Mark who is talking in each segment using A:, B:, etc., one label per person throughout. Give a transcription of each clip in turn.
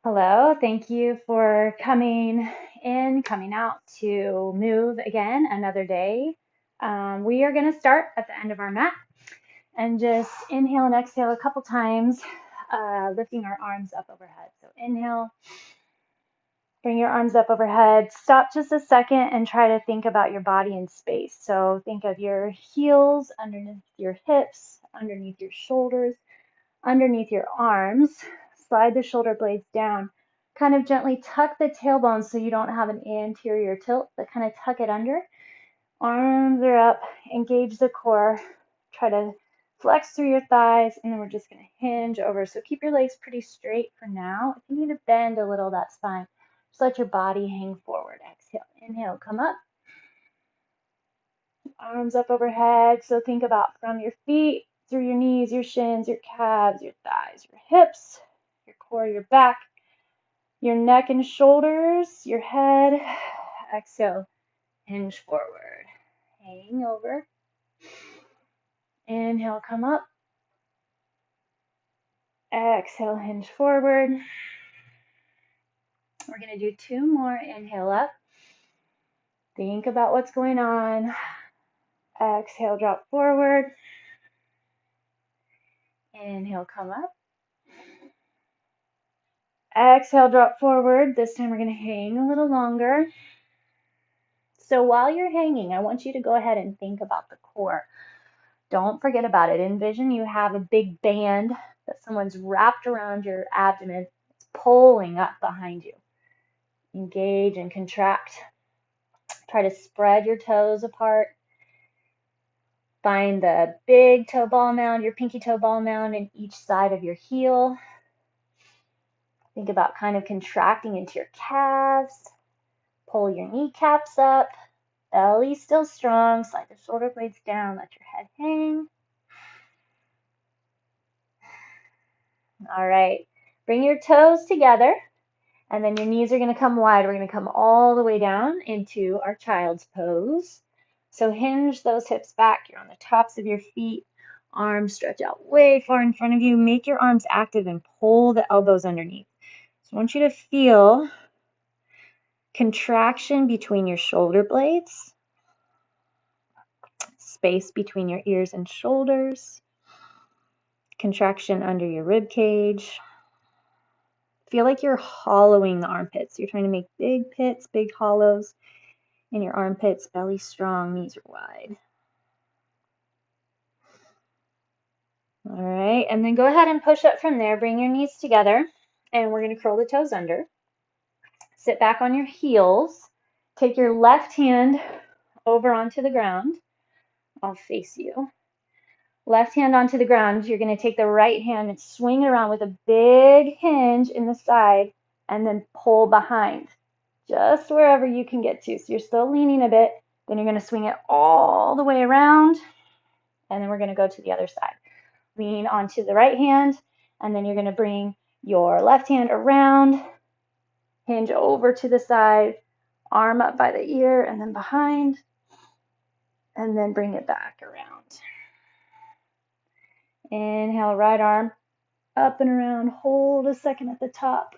A: Hello, thank you for coming out to move again another day. We are going to start at the end of our mat and just inhale and exhale a couple times, lifting our arms up overhead. So inhale, bring your arms up overhead. Stop just a second and try to think about your body in space. So think of your heels underneath your hips, underneath your shoulders, underneath your arms. Slide the shoulder blades down. Kind of gently tuck the tailbone so you don't have an anterior tilt, but kind of tuck it under. Arms are up. Engage the core. Try to flex through your thighs, and then we're just going to hinge over. So keep your legs pretty straight for now. If you need to bend a little, that's fine. Just let your body hang forward. Exhale. Inhale. Come up. Arms up overhead. So think about from your feet, through your knees, your shins, your calves, your thighs, your hips, your core, your back, your neck and shoulders, your head. Exhale, hinge forward. Hang over. Inhale, come up. Exhale, hinge forward. We're going to do two more. Inhale up. Think about what's going on. Exhale, drop forward. Inhale, come up. Exhale, drop forward. This time we're going to hang a little longer. So while you're hanging, I want you to go ahead and think about the core. Don't forget about it. Envision you have a big band that someone's wrapped around your abdomen. It's pulling up behind you. Engage and contract. Try to spread your toes apart. Find the big toe ball mound, your pinky toe ball mound in each side of your heel. Think about kind of contracting into your calves. Pull your kneecaps up. Belly still strong. Slide the shoulder blades down. Let your head hang. All right. Bring your toes together, and then your knees are going to come wide. We're going to come all the way down into our child's pose. So hinge those hips back. You're on the tops of your feet. Arms stretch out way far in front of you. Make your arms active and pull the elbows underneath. So I want you to feel contraction between your shoulder blades, space between your ears and shoulders, contraction under your rib cage. Feel like you're hollowing the armpits. You're trying to make big pits, big hollows in your armpits, belly strong, knees are wide. All right, and then go ahead and push up from there. Bring your knees together, and we're going to curl the toes under. Sit back on your heels. Take your left hand over onto the ground. I'll face you. Left hand onto the ground. You're going to take the right hand and swing it around with a big hinge in the side, and then pull behind, just wherever you can get to. So you're still leaning a bit. Then you're going to swing it all the way around, and then we're going to go to the other side. Lean onto the right hand, and then you're going to bring your left hand around, hinge over to the side, arm up by the ear and then behind, and then bring it back around. Inhale, right arm up and around. Hold a second at the top.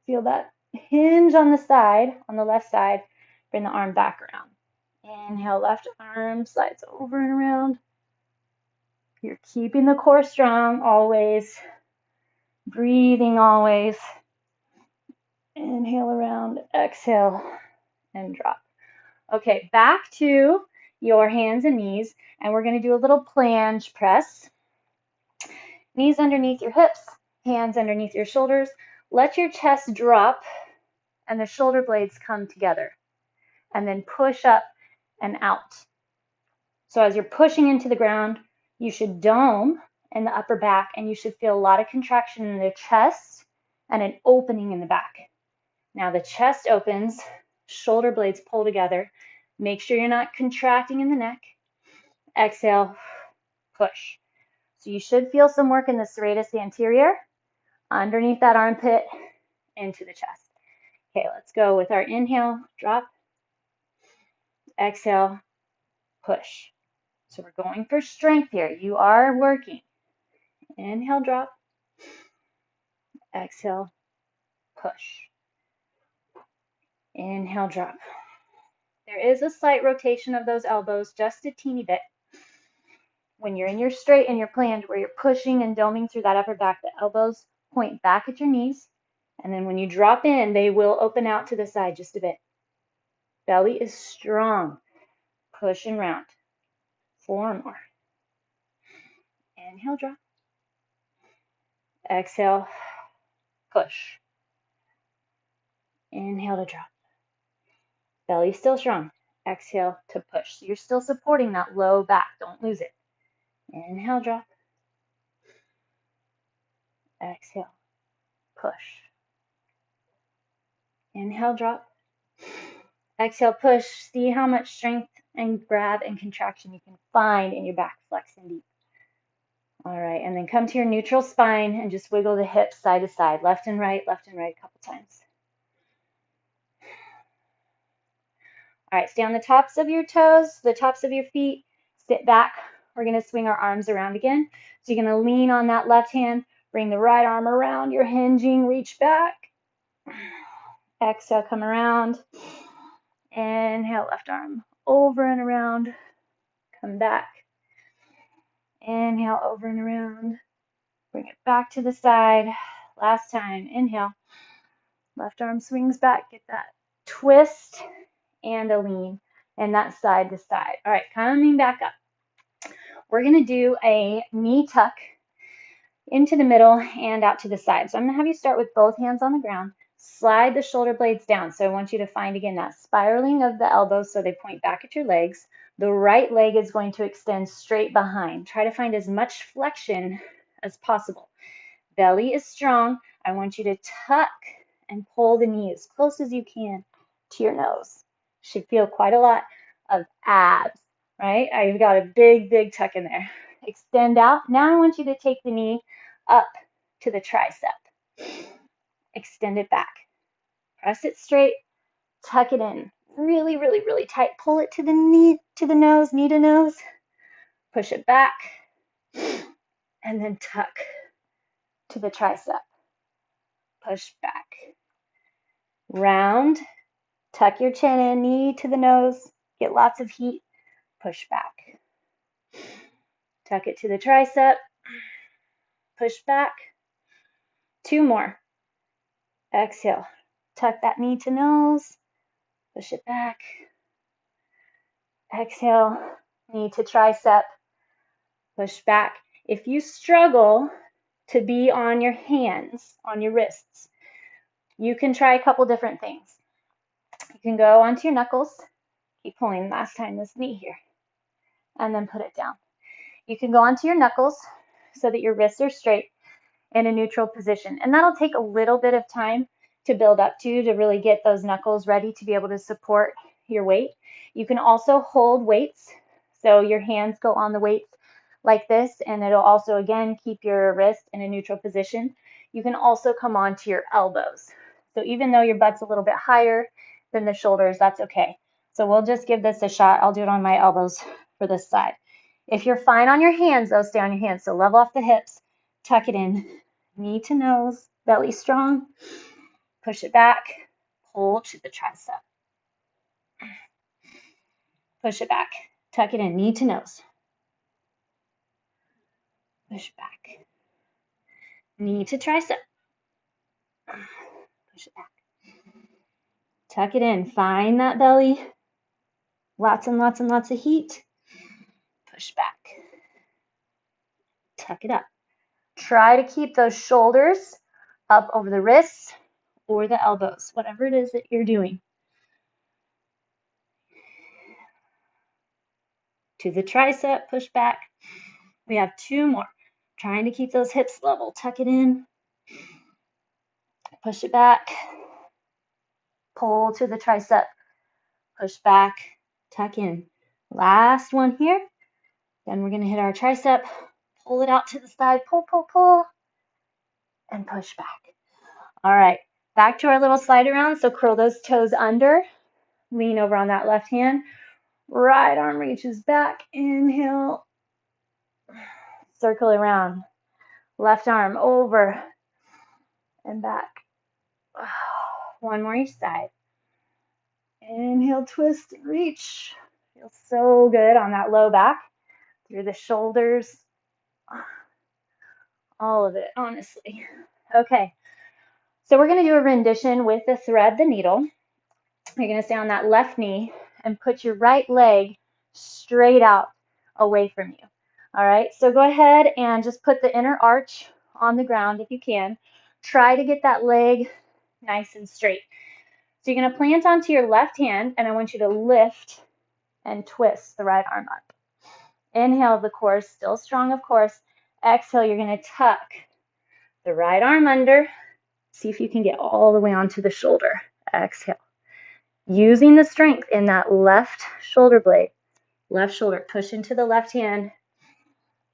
A: Feel that hinge on the side, on the left side. Bring the arm back around. Inhale, left arm slides over and around. You're keeping the core strong always. Breathing always. Inhale around, exhale, and drop. Okay, back to your hands and knees, and we're going to do a little planche press. Knees underneath your hips, hands underneath your shoulders. Let your chest drop and the shoulder blades come together. And then push up and out. So as you're pushing into the ground, you should dome in the upper back, and you should feel a lot of contraction in the chest and an opening in the back. Now the chest opens, shoulder blades pull together. Make sure you're not contracting in the neck. Exhale, push. So you should feel some work in the serratus anterior, underneath that armpit, into the chest. Okay, let's go with our inhale, drop. Exhale, push. So we're going for strength here. You are working. Inhale, drop. Exhale, push. Inhale, drop. There is a slight rotation of those elbows, just a teeny bit. When you're in your straight and your planed, where you're pushing and doming through that upper back, the elbows point back at your knees. And then when you drop in, they will open out to the side just a bit. Belly is strong. Push and round. 4 more. Inhale, drop. Exhale, push. Inhale to drop. Belly still strong. Exhale to push. So you're still supporting that low back. Don't lose it. Inhale, drop. Exhale, push. Inhale, drop. Exhale, push. See how much strength and grab and contraction you can find in your back, flex and deep. All right, and then come to your neutral spine and just wiggle the hips side to side, left and right a couple times. All right, stay on the tops of your toes, the tops of your feet, sit back. We're gonna swing our arms around again. So you're gonna lean on that left hand, bring the right arm around, you're hinging, reach back. Exhale, come around. Inhale, left arm over and around, come back. Inhale, over and around, bring it back to the side. Last time, inhale, left arm swings back, get that twist and a lean, and that side to side. All right, coming back up. We're gonna do a knee tuck into the middle and out to the side. So I'm gonna have you start with both hands on the ground, slide the shoulder blades down. So I want you to find again that spiraling of the elbows so they point back at your legs. The right leg is going to extend straight behind. Try to find as much flexion as possible. Belly is strong. I want you to tuck and pull the knee as close as you can to your nose. Should feel quite a lot of abs, right? You've got a big, big tuck in there. Extend out. Now I want you to take the knee up to the tricep. Extend it back. Press it straight. Tuck it in. Really, really, really tight. Pull it to the knee, to the nose, knee to nose. Push it back. And then tuck to the tricep. Push back. Round. Tuck your chin in, knee to the nose. Get lots of heat. Push back. Tuck it to the tricep. Push back. 2 more. Exhale. Tuck that knee to nose. Push it back. Exhale. Knee to tricep. Push back. If you struggle to be on your hands, on your wrists, you can try a couple different things. You can go onto your knuckles. Keep pulling last time this knee here. And then put it down. You can go onto your knuckles so that your wrists are straight in a neutral position. And that'll take a little bit of time to build up to really get those knuckles ready to be able to support your weight. You can also hold weights. So your hands go on the weights like this, and it'll also, again, keep your wrist in a neutral position. You can also come onto your elbows. So even though your butt's a little bit higher than the shoulders, that's okay. So we'll just give this a shot. I'll do it on my elbows for this side. If you're fine on your hands, though, stay on your hands. So level off the hips, tuck it in, knee to nose, belly strong, push it back, pull to the tricep. Push it back, tuck it in, knee to nose. Push back, knee to tricep. Push it back. Tuck it in, find that belly. Lots and lots and lots of heat. Push back. Tuck it up. Try to keep those shoulders up over the wrists or the elbows, whatever it is that you're doing. To the tricep, push back. We have 2 more. Trying to keep those hips level. Tuck it in. Push it back. Pull to the tricep. Push back. Tuck in. Last one here. Then we're going to hit our tricep. Pull it out to the side. Pull, pull, pull. And push back. All right. Back to our little slide around. So curl those toes under. Lean over on that left hand. Right arm reaches back. Inhale. Circle around. Left arm over and back. One more each side. Inhale, twist and reach. Feels so good on that low back, through the shoulders, all of it, honestly. Okay, so we're going to do a rendition with the thread, the needle. You're going to stay on that left knee and put your right leg straight out away from you. All right, so go ahead and just put the inner arch on the ground if you can. Try to get that leg nice and straight. So you're going to plant onto your left hand, and I want you to lift and twist the right arm up. Inhale, the core is still strong, of course. Exhale, you're going to tuck the right arm under. See if you can get all the way onto the shoulder. Exhale. Using the strength in that left shoulder blade. Left shoulder, push into the left hand.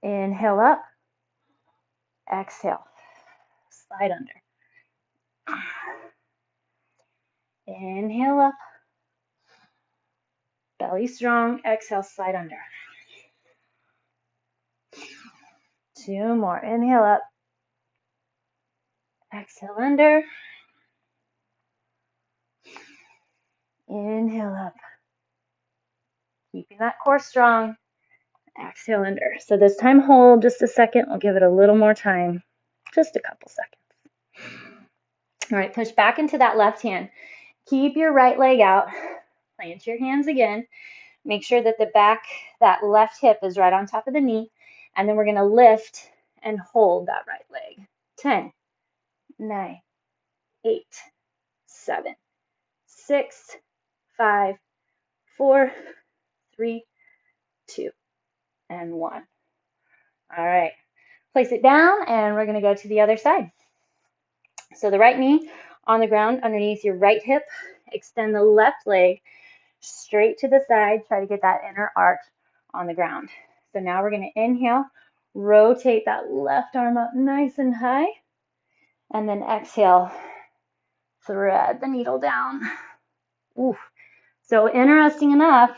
A: Inhale up. Exhale. Slide under. Inhale up. Belly strong. Exhale, slide under. Two more. Inhale up. Exhale under. Inhale up. Keeping that core strong. Exhale under. So this time hold just a second. We'll give it a little more time. Just a couple seconds. All right, push back into that left hand. Keep your right leg out. Plant your hands again. Make sure that the back, that left hip is right on top of the knee. And then we're going to lift and hold that right leg. 10, 9, 8, 7, 6, 5, 4, 3, 2, and 1. All right. Place it down, and we're going to go to the other side. So the right knee on the ground underneath your right hip. Extend the left leg straight to the side. Try to get that inner arch on the ground. So now we're going to inhale, rotate that left arm up nice and high, and then exhale, thread the needle down. Oof. So interesting enough,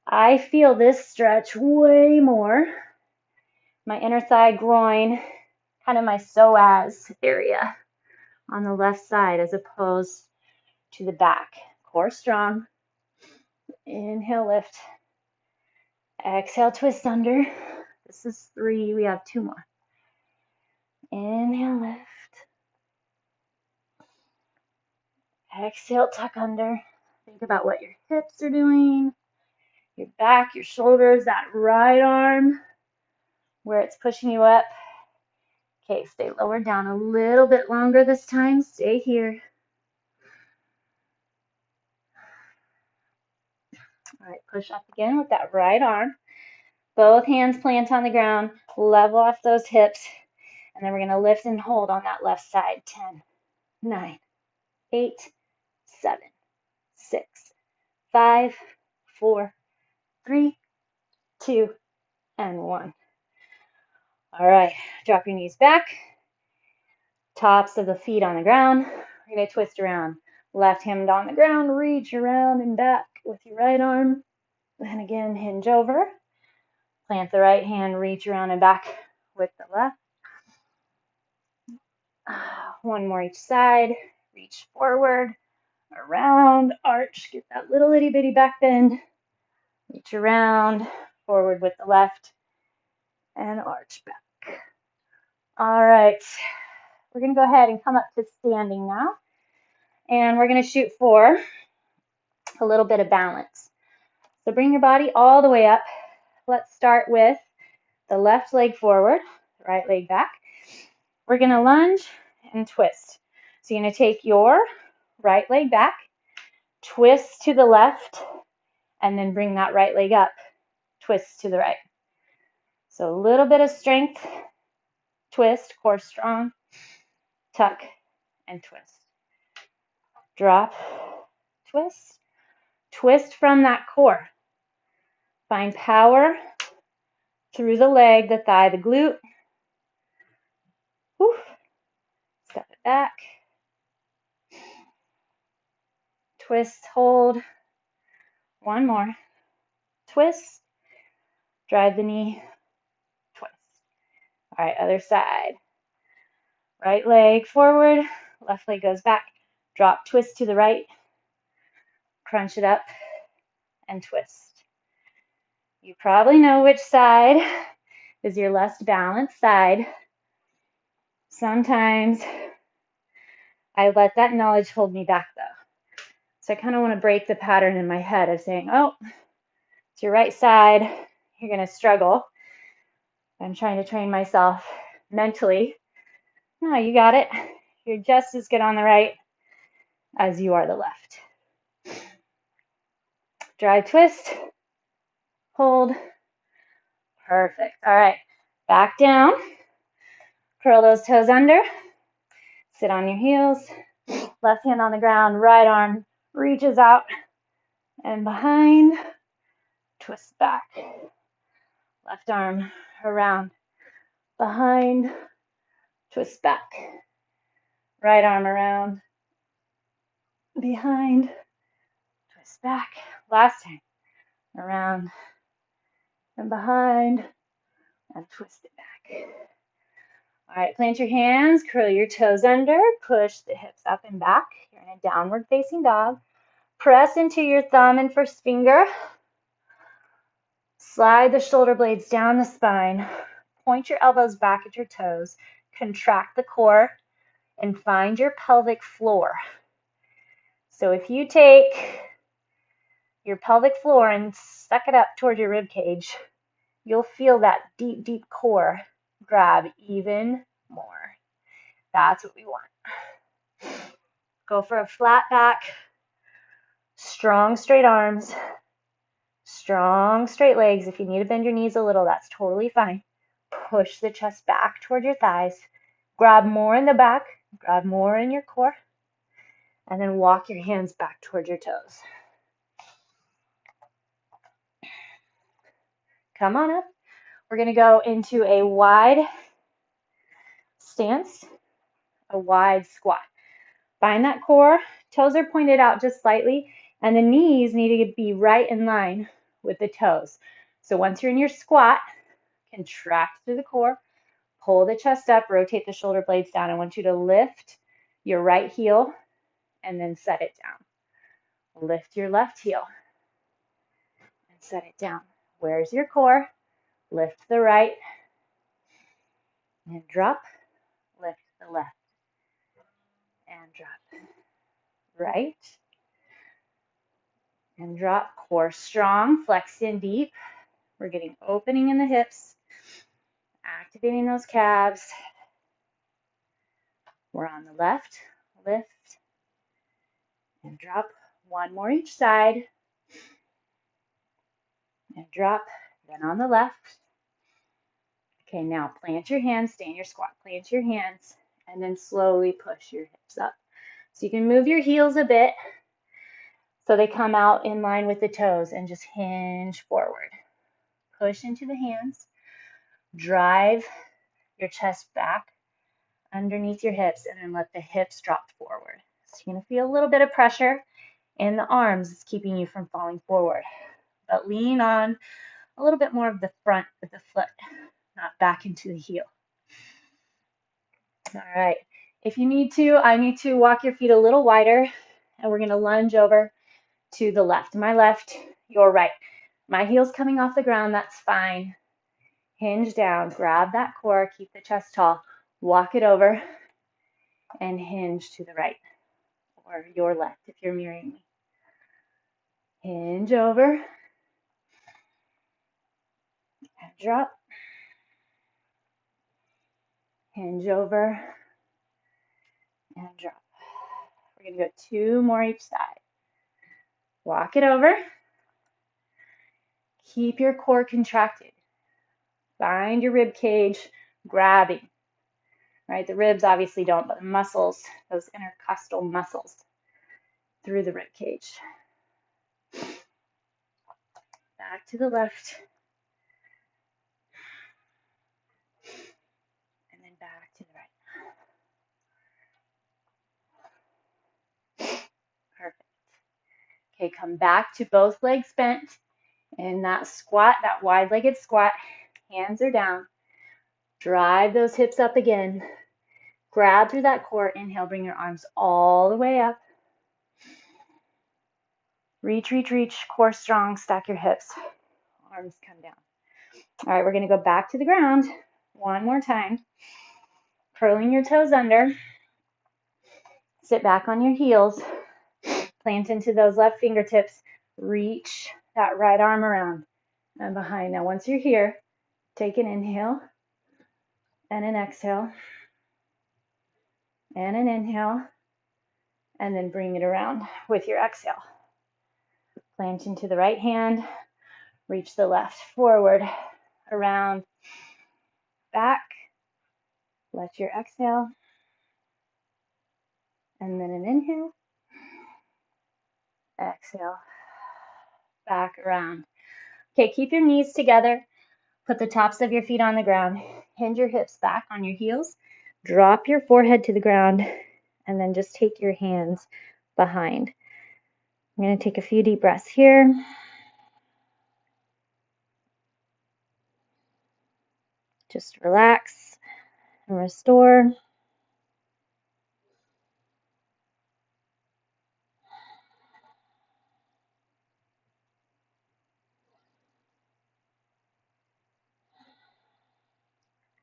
A: I feel this stretch way more. My inner thigh, groin, kind of my psoas area on the left side as opposed to the back. Core strong. Inhale, lift. Exhale, twist under. This is 3. We have 2 more. Inhale, lift. Exhale, tuck under. Think about what your hips are doing, your back, your shoulders, that right arm, where it's pushing you up. Okay, stay lower down a little bit longer this time. Stay here. All right, push up again with that right arm. Both hands plant on the ground. Level off those hips. And then we're going to lift and hold on that left side. 10, 9, 8, 7, 6, 5, 4, 3, 2, and 1. All right, drop your knees back. Tops of the feet on the ground. We're going to twist around. Left hand on the ground. Reach around and back with your right arm. Then again, hinge over. Plant the right hand. Reach around and back with the left. One more each side. Reach forward, around, arch. Get that little itty bitty back bend. Reach around, forward with the left, and arch back. All right. We're going to go ahead and come up to standing now. And we're going to shoot for a little bit of balance. So bring your body all the way up. Let's start with the left leg forward, right leg back. We're going to lunge and twist. So you're going to take your right leg back, twist to the left, and then bring that right leg up, twist to the right. So a little bit of strength, twist, core strong, tuck, and twist. Drop, twist, twist from that core. Find power through the leg, the thigh, the glute. Whew. Step it back. Twist, hold. One more. Twist. Drive the knee. Twist. All right, other side. Right leg forward. Left leg goes back. Drop, twist to the right, crunch it up, and twist. You probably know which side is your less balanced side. Sometimes I let that knowledge hold me back though. So I kind of want to break the pattern in my head of saying, oh, it's your right side, you're going to struggle. I'm trying to train myself mentally. No, you got it. You're just as good on the right as you are the left. Drive, twist, hold. Perfect. All right, back down. Curl those toes under. Sit on your heels. Left hand on the ground, right arm reaches out and behind. Twist back. Left arm around, behind. Twist back. Right arm around, behind. Twist back. Last time. Around and behind. And twist it back. All right, plant your hands, curl your toes under, push the hips up and back. You're in a downward facing dog. Press into your thumb and first finger. Slide the shoulder blades down the spine. Point your elbows back at your toes. Contract the core and find your pelvic floor. So if you take your pelvic floor and suck it up toward your rib cage, you'll feel that deep, deep core grab even more. That's what we want. Go for a flat back, strong straight arms, strong straight legs. If you need to bend your knees a little, that's totally fine. Push the chest back toward your thighs. Grab more in the back, grab more in your core, and then walk your hands back toward your toes. Come on up. We're going to go into a wide stance, a wide squat. Find that core. Toes are pointed out just slightly, and the knees need to be right in line with the toes. So once you're in your squat, contract through the core, pull the chest up, rotate the shoulder blades down. I want you to lift your right heel and then set it down. Lift your left heel and set it down. Where's your core? Lift the right and drop. Lift the left and drop. Right and drop. Core strong, flexed in deep. We're getting opening in the hips, activating those calves. We're on the left, lift and drop. One more each side and drop. Then on the left. Okay, now plant your hands, stay in your squat. Plant your hands and then slowly push your hips up. So you can move your heels a bit so they come out in line with the toes and just hinge forward. Push into the hands. Drive your chest back underneath your hips and then let the hips drop forward. So you're going to feel a little bit of pressure in the arms. It's keeping you from falling forward. But lean on a little bit more of the front of the foot, not back into the heel. All right. If you need to, I need to walk your feet a little wider, and we're going to lunge over to the left. My left, your right. My heel's coming off the ground, that's fine. Hinge down, grab that core, keep the chest tall, walk it over, and hinge to the right, or your left if you're mirroring me. Hinge over, and drop. Hinge over, and drop. We're going to go 2 more each side. Walk it over. Keep your core contracted. Find your rib cage grabbing. Right? The ribs obviously don't, but the muscles, those intercostal muscles through the rib cage. Back to the left. And then back to the right. Perfect. Okay, come back to both legs bent. In that squat, that wide-legged squat, hands are down. Drive those hips up again. Grab through that core. Inhale, bring your arms all the way up. Reach, reach, reach. Core strong. Stack your hips. Arms come down. All right, we're going to go back to the ground one more time. Curling your toes under. Sit back on your heels. Plant into those left fingertips. Reach that right arm around and behind. Now, once you're here, take an inhale and an exhale and an inhale, and then bring it around with your exhale. Plant into the right hand. Reach the left forward, around, back. Let your exhale. And then an inhale. Exhale. Back around. Okay, keep your knees together. Put the tops of your feet on the ground. Hinge your hips back on your heels. Drop your forehead to the ground. And then just take your hands behind. I'm going to take a few deep breaths here. Just relax and restore.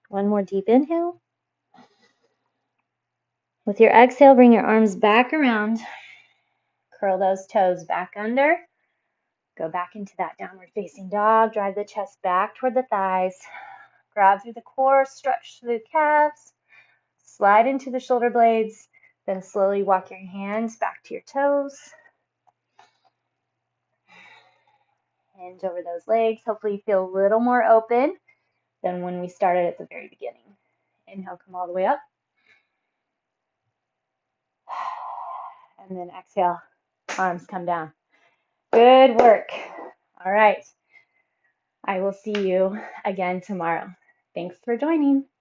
A: One more deep inhale. With your exhale, bring your arms back around. Curl those toes back under. Go back into that downward facing dog. Drive the chest back toward the thighs. Grab through the core, stretch through the calves. Slide into the shoulder blades. Then slowly walk your hands back to your toes. Hinge over those legs. Hopefully you feel a little more open than when we started at the very beginning. Inhale, come all the way up. And then exhale, arms come down. Good work. All right. I will see you again tomorrow. Thanks for joining.